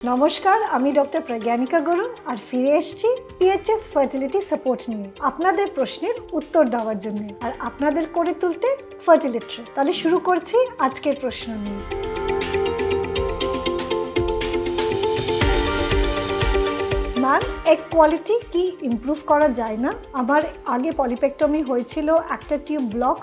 নমস্কার, আমি ডক্টর প্রজ্ঞানিকা গুরু আর ফিরে এসেছি পিএইচএস ফার্টিলিটি সাপোর্ট নিয়ে আপনাদের প্রশ্নের উত্তর দেওয়ার জন্য আর আপনাদের করে তুলতে ফার্টিলিটি। তাহলে শুরু করছি আজকের প্রশ্ন নিয়ে। ম্যাম, এগ কোয়ালিটি কি ইমপ্রুভ করা যায় না? আমার আগে পলিপেক্টমি হয়েছিল, একটা টিউব ব্লক,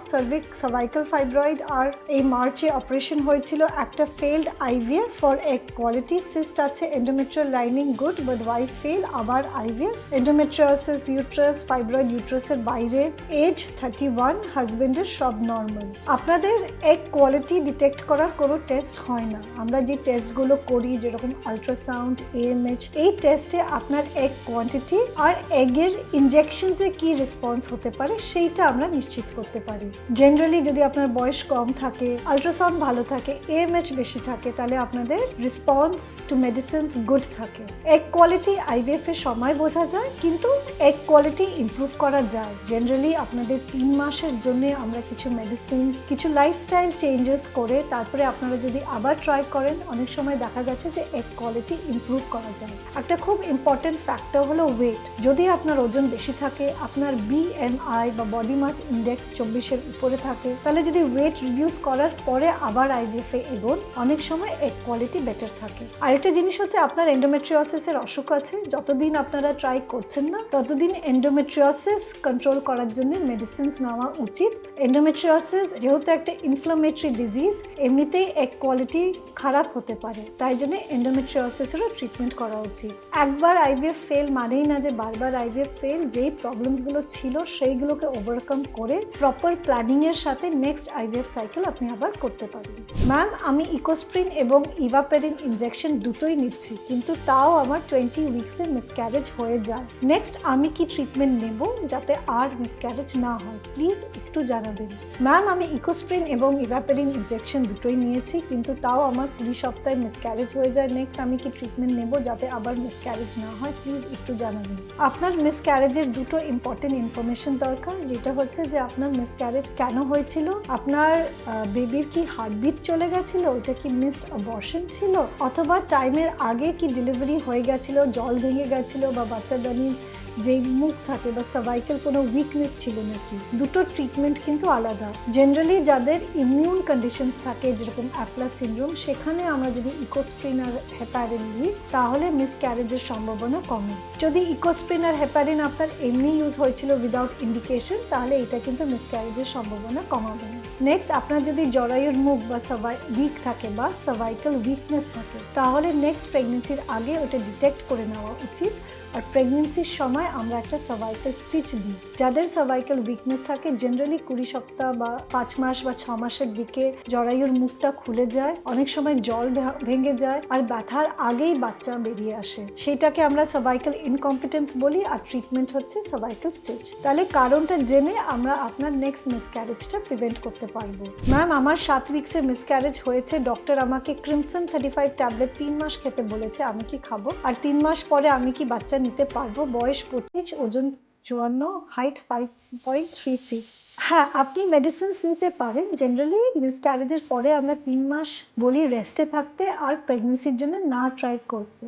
সার্ভাইকাল ফাইব্রয়েড, আর এই মার্চে অপারেশন হয়েছিল একটা failed IVF for egg quality. Cyst আছে, endometrial lining good but wife fail, আবার আইভিএফ, এন্ডোমেট্রিওসিস, ইউট্রাস, ফাইব্রয়েড ইউট্রাসের বাইরে, এজ 31, হাজবেন্ডের সব নর্মাল। আপনাদের এগ কোয়ালিটি ডিটেক্ট করার কোনো টেস্ট হয় না। আমরা যে টেস্টগুলো করি যেরকম আলট্রাসাউন্ড, এএমএইচ, এই টেস্টে আপনার এগ কোয়ান্টিটি আর এগের ইনজেকশনসে কি রেসপন্স হতে পারে সেইটা আমরা নিশ্চিত করতে পারি। জেনারেলি যদি আপনার বয়স কম থাকে, আলট্রাসাউন্ড ভালো থাকে, এএমএইচ বেশি থাকে, তাহলে আপনাদের রেসপন্স টু মেডিসিনস গুড থাকে। এগ কোয়ালিটি আইভিএফ এর সময় বোঝা যায়, কিন্তু এগ কোয়ালিটি ইমপ্রুভ করা যায়। জেনারেলি আপনাদের 3 মাসের জন্য আমরা কিছু মেডিসিনস, কিছু লাইফস্টাইল চেঞ্জেস করে তারপরে আপনারা যদি আবার ট্রাই করেন, অনেক সময় দেখা গেছে যে এগ কোয়ালিটি ইমপ্রুভ করা যায়। একটা খুব ইম্পর্টেন্ট ফ্যাক্টর হলো ওয়েট। যদি আপনার ওজন বেশি থাকে, আপনার বিএমআই বা বডি মাস ইন্ডেক্স 24-এর উপরে থাকে, তাহলে যদি ওয়েট রিডিউস করার পরে আবার আইভিএফ এ এগোন, অনেক সময় এগ কোয়ালিটি বেটার থাকে। আরেকটা জিনিস হচ্ছে, আপনার এন্ডোমেট্রিওসিসের অসুখ আছে, যতদিন আপনারা ট্রাই করছেন না ততদিন এন্ডোমেট্রিওসিস কন্ট্রোল করার জন্য মেডিসিনস নেওয়া উচিত। এন্ডোমেট্রিওসিস যেহেতু একটা ইনফ্লামেটরি ডিজিজ, এমনিতেই এগ কোয়ালিটি খারাপ হতে পারে, তাই জন্য এন্ডোমেট্রিওসিসেরও ট্রিটমেন্ট করা উচিত। একবার আইভিএফ ফেল মানেই না যে বারবার আইভিএফ ফেল। যেই প্রবলেমসগুলো ছিল সেইগুলোকে ওভারকাম করে প্রপার প্ল্যানিং এর সাথে নেক্সট আইভিএফ সাইকেল আপনি আবার করতে পারবেন। ম্যাম, আমি ইকোস্প্রিন এবং ইভাপেরিন ইনজেকশন দুটোই নিচ্ছি, কিন্তু তাও আমার 20 উইকসে মিসক্যারেজ হয়ে যায়। নেক্সট আমি কি ট্রিটমেন্ট নেব যাতে আর মিসক্যারেজ না হয়, প্লিজ একটু জানাবেন। ম্যাম, আমি ইকোস্প্রিন এবং ইভাপেরিন ইনজেকশন দুটোই নিয়েছি, কিন্তু তাও আমার 20 সপ্তাহে মিসক্যারেজ হয়ে যায়। নেক্সট আমি কি ট্রিটমেন্ট নেব যাতে আবার মিসক্যারেজ না হয়, প্লিজ একটু জানাবেন। আপনার মিসক্যারেজের দুটো ইম্পর্টেন্ট ইনফরমেশন দরকার, যেটা হচ্ছে যে আপনার মিসক্যারেজ কেন হয়েছিল, আপনার বেবির কি হার্টবিট চলে গেছিল, ওটা কি মিসড অবর্শন ছিল, অথবা টাইমের আগে কি ডেলিভারি হয়ে গেছিল, জল ভেঙে গেছিল, বা বাচ্চাদানির যে মুখ থাকে বা সার্ভাইকাল কোনো উইকনেস ছিল নাকি। দুটো ট্রিটমেন্ট কিন্তু আলাদা। জেনারেলি যাদের ইমিউন কন্ডিশনস থাকে, যেরকম অ্যাফলা সিনড্রোম, সেখানে আমরা যদি ইকোস্প্রিন আর হেপারিন দিই তাহলে মিসক্যারেজের সম্ভাবনা কমে। যদি ইকোস্প্রিন আর হেপারিন আপনার এমনি ইউজ হয়েছিল উইদাউট ইন্ডিকেশন, তাহলে এটা কিন্তু মিসক্যারেজের সম্ভাবনা কমাবে না। নেক্সট, আপনার যদি জরায়ুর মুখ বা উইক থাকে বা সার্ভাইকাল উইকনেস থাকে, তাহলে নেক্সট প্রেগনেন্সির আগে ওটা ডিটেক্ট করে নেওয়া উচিত। আর প্রেগনেন্সির সময় আমরা একটা সার্ভাইকাল স্টিচ দিই। যাদের সার্ভাইকাল উইকনেস থাকে, জেনারেলি 20 সপ্তাহ বা 5 মাস বা 6 মাসের দিকে জরায়ুর মুখটা খুলে যায়, অনেক সময় জল ভেঙে যায়, আর ব্যথার আগেই বাচ্চা বেরিয়ে আসে। সেটাকে আমরা সার্ভাইকাল ইনকম্পিটেন্স বলি, আর ট্রিটমেন্ট হচ্ছে সার্ভাইকাল স্টিচ। তাহলে কারণটা জেনে আমরা আপনার নেক্সট মিসক্যারেজটা প্রিভেন্ট করতে পারবো। ম্যাম, আমার 7 উইকসের মিসক্যারেজ হয়েছে। ডক্টর আমাকে ক্রিমসন 35 ট্যাবলেট 3 মাস খেতে বলেছে, আমি কি খাবো? আর 3 মাস পরে আমি কি বাচ্চা নিতে পারবো? বয়স 25, ওজন 54, হাইট 5.3 ফিট। হ্যাঁ, আপনি মেডিসিনস নিতে পারেন। জেনারেলি মিসক্যারেজের পরে আমরা 3 মাস বলি রেস্টে থাকতে আর প্রেগনেন্সির জন্য না ট্রাই করতে।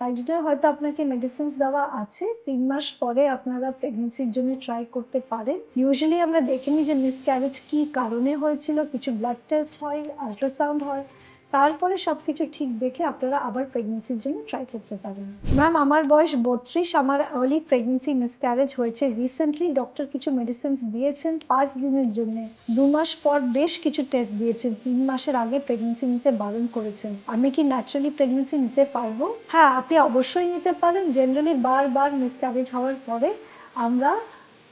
তাই জন্য হয়তো আপনাকে মেডিসিনস দেওয়া আছে। 3 মাস পরে আপনারা প্রেগনেন্সির জন্য ট্রাই করতে পারেন। ইউজুয়ালি আমরা দেখিনি যে মিসক্যারেজ কি কারণে হয়েছিল, কিছু ব্লাড টেস্ট হয়, আল্ট্রাসাউন্ড হয়, তারপরে সবকিছু ঠিক দেখে আপনারা আবার প্রেগনেন্সির জন্য ট্রাই করতে পারেন। ম্যাম, আমার বয়স 32, আমার আর্লি প্রেগনেন্সি মিসক্যারেজ হয়েছে রিসেন্টলি। ডক্টর কিছু মেডিসিনস দিয়েছেন 5 দিনের জন্য। 2 মাস পর বেশ কিছু টেস্ট দিয়েছেন। 3 মাসের আগে প্রেগনেন্সি নিতে বারণ করেছেন। আমি কি ন্যাচারালি প্রেগনেন্সি নিতে পারবো? হ্যাঁ, আপনি অবশ্যই নিতে পারেন। জেনারেলি বারবার মিসক্যারেজ হওয়ার পরে আমরা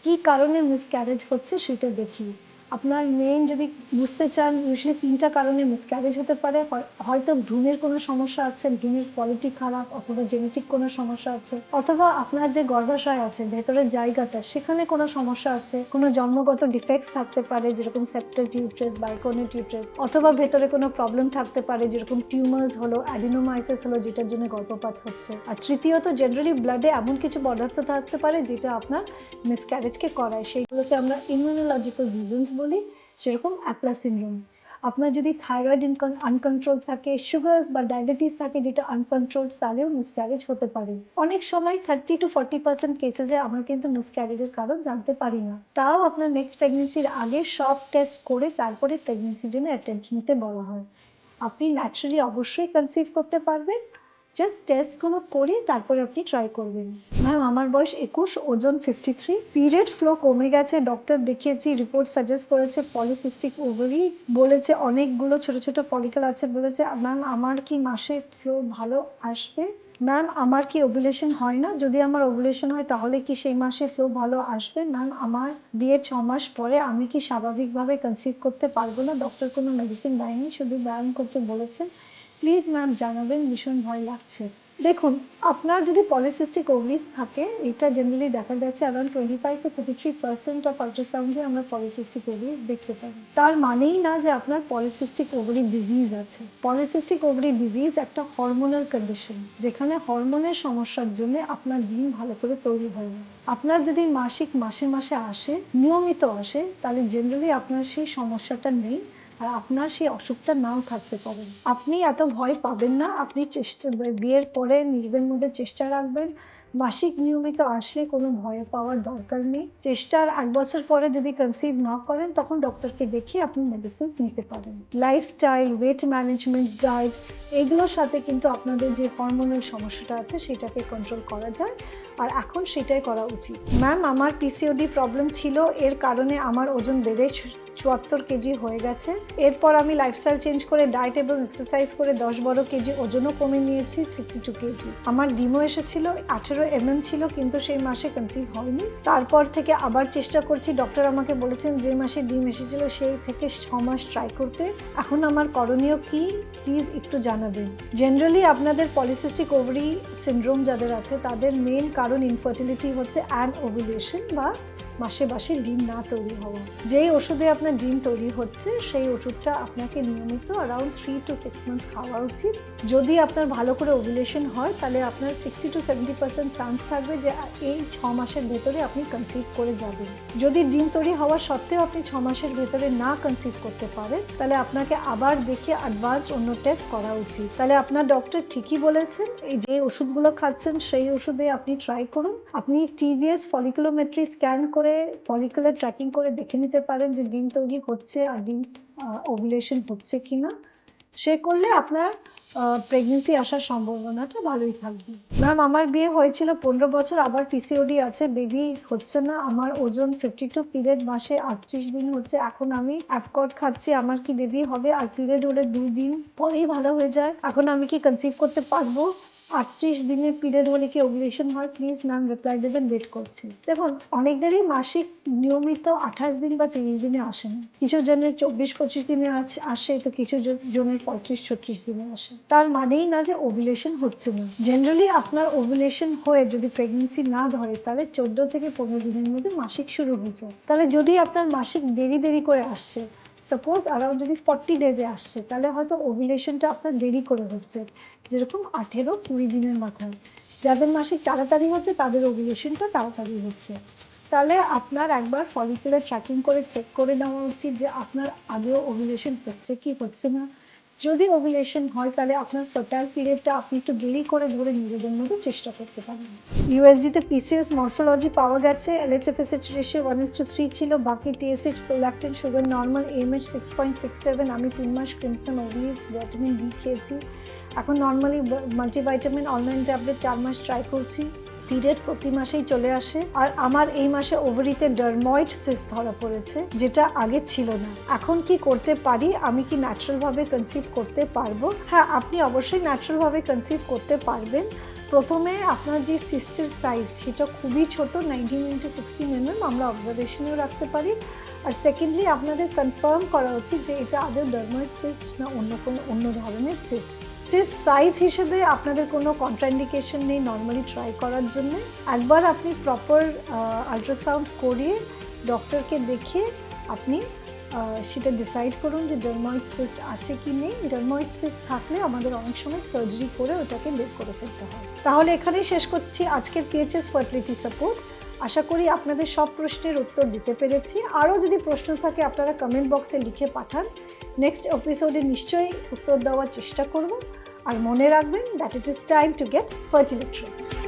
কি কারণে মিসক্যারেজ হচ্ছে সেটা দেখি। আপনার মেইন যদি বুঝতে চান, ইউজুয়ালি 3টা কারণে মিসক্যারেজ হতে পারে। হয়তো ভ্রূণের কোনো সমস্যা আছে, ভ্রূণের কোয়ালিটি খারাপ, অথবা জেনেটিক কোনো সমস্যা আছে, অথবা আপনার যে গর্ভাশয় আছে ভেতরের জায়গাটা, সেখানে কোনো সমস্যা আছে, কোনো জন্মগত ডিফেক্টস থাকতে পারে, যেরকম সেপ্টাল টিউট্রাস, বাইকোনিক টিউট্রাস, অথবা ভেতরে কোনো প্রবলেম থাকতে পারে, যেরকম টিউমার্স হলো, অ্যাডিনোমাইসিস হলো, যেটার জন্য গর্ভপাত হচ্ছে। আর তৃতীয়ত, জেনারেলি ব্লাডে এমন কিছু পদার্থ থাকতে পারে যেটা আপনার মিসক্যারেজকে করায়, সেইগুলোকে আমরা ইমিউনোলজিক্যাল রিজনস বলি, সেরকম অ্যাপলা সিনড্রোম। আপনার যদি থাইরয়েড আনকন্ট্রোল থাকে, সুগারস বা ডায়াবেটিস থাকে যেটা আনকন্ট্রোলড, তাহলেও মিসক্যারেজ হতে পারে। অনেক সময় 30-40% কেসেসে আমরা কিন্তু মিসক্যারেজের কারণ জানতে পারি না। তাও আপনার নেক্সট প্রেগনেন্সির আগে সব টেস্ট করে তারপরে প্রেগনেন্সির জন্য অ্যাটেম্পট নিতে বলা হয়। আপনি ন্যাচারালি অবশ্যই কনসিভ করতে পারবেন, জাস্ট টেস্টগুলো করে তারপরে আপনি ট্রাই করবেন। ম্যাম আমার বয়স 21, ওজন 53, পিরিয়ড ফ্লো কমে গেছে, ডক্টর দেখিয়েছি, রিপোর্ট সাজেস্ট করেছে পলিসিস্টিক ওভারিজ, বলেছে অনেকগুলো ছোট ছোট ফলিকল আছে, বলেছে ম্যাম আমার কি মাসে ফ্লো ভালো আসবে? ম্যাম আমার কি ওভুলেশন হয় না? যদি আমার ওভুলেশন হয় তাহলে কি সেই মাসে ফ্লো ভালো আসবে? ম্যাম আমার বিয়ের 6 মাস পরে আমি কি স্বাভাবিকভাবে কনসিভ করতে পারবো না? ডক্টর কোনো মেডিসিন দেয়নি, শুধু ব্যায়াম করতে বলেছেন, প্লিজ ম্যাম জানাবেন, ভীষণ ভয় লাগছে। দেখুন, আপনার যদি পলিসিস্টিক ওভারিজ থাকে, এটা জেনারেলি দেখা যাচ্ছে অ্যারাউন্ড 25-33% অফ আল্ট্রাসাউন্ডে আমরা পলিসিস্টিক ওভারি দেখতে পাই। তার মানেই না যে আপনার পলিসিস্টিক ওভারি ডিজিজ আছে। পলিসিস্টিক ওভারি ডিজিজ একটা হরমোনাল কন্ডিশন, যেখানে হরমোনের সমস্যার জন্য আপনার ডিম ভালো করে তৈরি হয় না। আপনার যদি মাসিক মাসে মাসে আসে, নিয়মিত আসে, তাহলে জেনারেলি আপনার সেই সমস্যাটা নেই, আর আপনার সেই অসুখটা নাও থাকতে পারে। আপনি এত ভয় পাবেন না, আপনি বিয়ের পরে নিজেদের মধ্যে চেষ্টা রাখবেন, মাসিক নিয়মিত আসলে কোনো ভয় পাওয়ার দরকার নেই। চেষ্টার 1 বছর পরে যদি কনসিভ না করেন, তখন ডক্টরকে দেখিয়ে আপনি মেডিসিন নিতে পারেন। লাইফস্টাইল, ওয়েট ম্যানেজমেন্ট, ডায়েট, এগুলোর সাথে কিন্তু আপনাদের যে হরমোনাল সমস্যাটা আছে সেটাকে কন্ট্রোল করা যায়, আর এখন সেটাই করা উচিত। ম্যাম আমার পিসিওডি প্রবলেম ছিল, এর কারণে আমার ওজন বেড়ে 74 কেজি হয়ে গেছে। এরপর আমি লাইফস্টাইল চেঞ্জ করে ডায়েট এবং এক্সারসাইজ করে 10-12 কেজি ওজনও কমে নিয়েছি, 62 কেজি। আমার ডিমও এসেছিল, 18 ছিল, কিন্তু সেই মাসে কনসিভ হয়নি। তারপর থেকে আবার চেষ্টা করছি, ডক্টর আমাকে বলেছেন যে মাসে ডিম এসেছিল সেই থেকে 6 মাস ট্রাই করতে। এখন আমার করণীয় কি, প্লিজ একটু জানাবেন। জেনারেলি আপনাদের পলিসিস্টিক ওভারি সিনড্রোম যাদের আছে তাদের মেন কারণ ইনফার্টিলিটি হচ্ছে অ্যানওভুলেশন বা মাসে মাসে ডিম না তৈরি হওয়া। যেই ওষুধে আপনার ডিম তৈরি হচ্ছে সেই ওষুধটা আপনাকে নিয়মিত অ্যারাউন্ড 3 to 6 মান্থস খাওয়া উচিত। যদি আপনার ভালো করে ওভুলেশন হয় তাহলে আপনার 60-70% চান্স থাকবে যে এই 6 মাসের ভেতরে আপনি কনসিভ করে যাবেন। যদি ডিম তৈরি হওয়া সত্ত্বেও আপনি 6 মাসের ভেতরে না কনসিভ করতে পারেন, তাহলে আপনাকে আবার দেখে অ্যাডভান্স অন্য টেস্ট করা উচিত। তাহলে আপনার ডক্টর ঠিকই বলেছেন, এই যে ওষুধগুলো খাচ্ছেন সেই ওষুধে আপনি ট্রাই করুন। আপনি টিভিএস ফলিকুলোমেট্রি স্ক্যান করে ফলিকুলার ট্র্যাকিং করে দেখে নিতে পারেন যে ডিম তৈরি হচ্ছে আর ডিম ওভুলেশন হচ্ছে কিনা। সে করলে আপনার প্রেগনেন্সি আসার সম্ভাবনাটা ভালোই থাকবে। ম্যাম আমার বিয়ে হয়েছিল 15 বছর, আবার পিসিওডি আছে, বেবি হচ্ছে না, আমার ওজন 52, পিরিয়ড মাসে 38 দিন হচ্ছে, এখন আমি অ্যাপকট খাচ্ছি, আমার কি বেবি হবে? আর পিরিয়ড হলে 2 দিন পরেই ভালো হয়ে যায়, এখন আমি কি কনসিভ করতে পারবো? 38 দিনের পিরিয়ড হলে কি ওভুলেশন হয়? প্লিজ ম্যাম রিপ্লাই দেবেন, ওয়েট করছি। দেখুন, অনেকদেরই মাসিক নিয়মিত 28 দিন বা 30 দিনে আসে না, কিছু জনের 24-25 দিনে আসে, তো কিছু জনের 35-36 দিনে আসে। তার মানেই না যে ওভুলেশন হচ্ছে না। জেনারেলি আপনার ওভুলেশন হয়ে যদি প্রেগনেন্সি না ধরে, তাহলে 14 থেকে 15 দিনের মধ্যে মাসিক শুরু হয়ে যায়। তাহলে যদি আপনার মাসিক দেরি দেরি করে আসছে, সাপোজ অ্যারাউন্ড যদি 40 ডেজে আসছে, তাহলে হয়তো ওভুলেশনটা আপনার দেরি করে হচ্ছে, যেরকম 18-20 দিনের মাথায়। যাদের মাসিক তাড়াতাড়ি হচ্ছে তাদের ওভুলেশনটা তাড়াতাড়ি হচ্ছে। তাহলে আপনার একবার ফলিকুলার ট্র্যাকিং করে চেক করে নেওয়া উচিত যে আপনার আগেও ওভুলেশন হচ্ছে কি হচ্ছে না। যদি ওভুলেশন হয় তাহলে আপনার ফার্টাইল পিরিয়ডটা আপনি একটু দেরি করে ধরে নিজেদের মধ্যে চেষ্টা করতে পারেন। ইউএসজিতে পিসিএস মরফোলজি পাওয়া গেছে, এলএচএফএসএইচ রেশিও 1:3 ছিল, বাকি TSH, prolactin, sugar normal, AMH 6.67। আমি 3 মাস ক্রিমসন ওভিএস ভিটামিন ডি খেয়েছি, এখন নর্মালি মাল্টিভাইটামিন অনলাইন ট্যাবলেট 4 মাস ট্রাই করছি। পিরিয়ড প্রতি মাসেই চলে আসে, আর আমার এই মাসে ওভারিতে ডার্ময়েড সিস্ট ধরা পড়েছে, যেটা আগে ছিল না। এখন কি করতে পারি? আমি কি ন্যাচারালভাবে কনসিভ করতে পারবো? হ্যাঁ, আপনি অবশ্যই ন্যাচারালভাবে কনসিভ করতে পারবেন। প্রথমে আপনার যে সিস্টের সাইজ সেটা খুবই ছোট, 19x16 mm, আমরা অবজারভেশনেও রাখতে পারি। আর সেকেন্ডলি আপনাদের কনফার্ম করা উচিত যে এটা আদৌ ডার্ময়েড সিস্ট না অন্য ধরনের সিস্ট। সিস্ট সাইজ হিসেবে আপনাদের কোনো কন্ট্রাইন্ডিকেশন নেই নর্মালি ট্রাই করার জন্য। একবার আপনি প্রপার আল্ট্রাসাউন্ড করিয়ে ডক্টরকে দেখিয়ে আপনি সেটা ডিসাইড করুন যে ডার্ময়েড সিস্ট আছে কি নেই। ডার্ময়েড সিস্ট থাকলে আমাদের অনেক সময় সার্জারি করে ওটাকে বের করে ফেলতে হয়। তাহলে এখানেই শেষ করছি আজকের পিএইচএস ফার্টিলিটি সাপোর্ট। আশা করি আপনাদের সব প্রশ্নের উত্তর দিতে পেরেছি। আরও যদি প্রশ্ন থাকে আপনারা কমেন্ট বক্সে লিখে পাঠান। নেক্সট এপিসোডে নিশ্চয়ই উত্তর দেওয়ার চেষ্টা করব। আর মনে রাখবেন that it is time to get fertility treats.